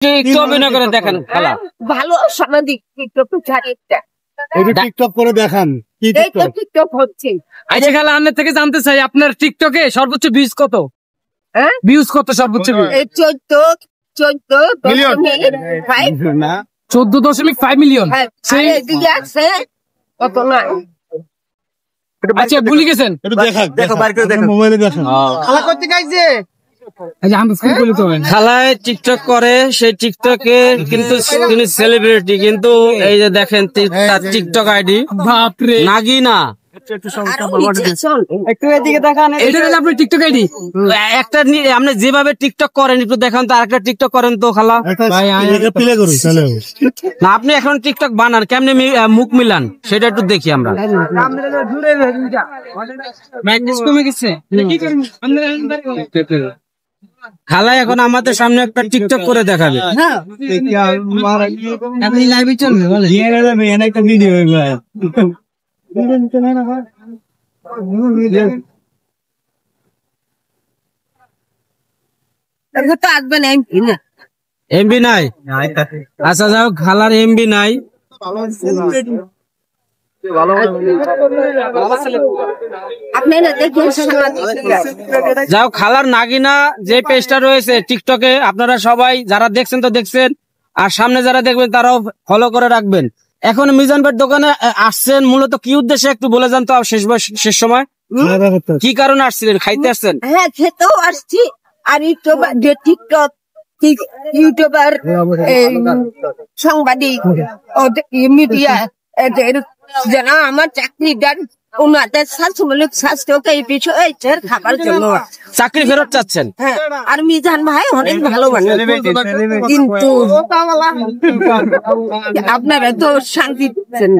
একটু অভিনয় করে দেখেন খেলা ভালো সামাজিক টিকটক টিকটক করে দেখান টিকটক হচ্ছে। আচ্ছা খেলা আপনার থেকে জানতে চাই আপনার টিকটকে সর্বোচ্চ ভিউজ কত? ভিউজ কত সর্বোচ্চ? 14.5 মিলিয়ন। কত না আচ্ছা ভুলে গেছেন খেলায় টিকটক করে সেই টিকটকে কিন্তু তিনি সেলিব্রিটি, কিন্তু এই যে দেখেন তার টিকটক আইডি বাপরে নাগিনা। একটু এদিকে দেখান, এটা আপনার টিকটক আইডি। একটা আপনি যেভাবে টিকটক করেন একটু দেখান তো, আরেকটা টিকটক করেন তো খালা। না আপনি এখন টিকটক বানান কেমনে মুখ মিলান সেটা একটু দেখি আমরা। খালা এখন আমাদের সামনে একটা টিকটক করে দেখাবে। লাইভে চলবে একটা ভিডিও এমবি নাই। আচ্ছা যাও খালার এমবি নাই, যাও খালার নাগিনা যে পেজটা রয়েছে টিকটকে আপনারা সবাই যারা দেখছেন তো দেখছেন, আর সামনে যারা দেখবেন তারাও ফলো করে রাখবেন। এখন মিজান ভাইয়ের দোকানে আসছেন মূলত কি উদ্দেশ্যে একটু বলে যান তো, শেষ সময় কি কারণে আসছিলেন? খাইতে আসছেন? হ্যাঁ খেতেও আসছি, আর টিকটক ইউটিউবার সাংবাদিক মিডিয়া এদের যারা আমার চাকরি দেন ওনাদের স্বাস্থ্যমূলক স্বাস্থ্যকে এই বিষয়ে খাবার জন্য চাকরি ফেরত চাচ্ছেন। হ্যাঁ, আর মিজান ভাই অনেক ভালো মানুষ, কিন্তু আপনারা তো শান্তি দিচ্ছেন।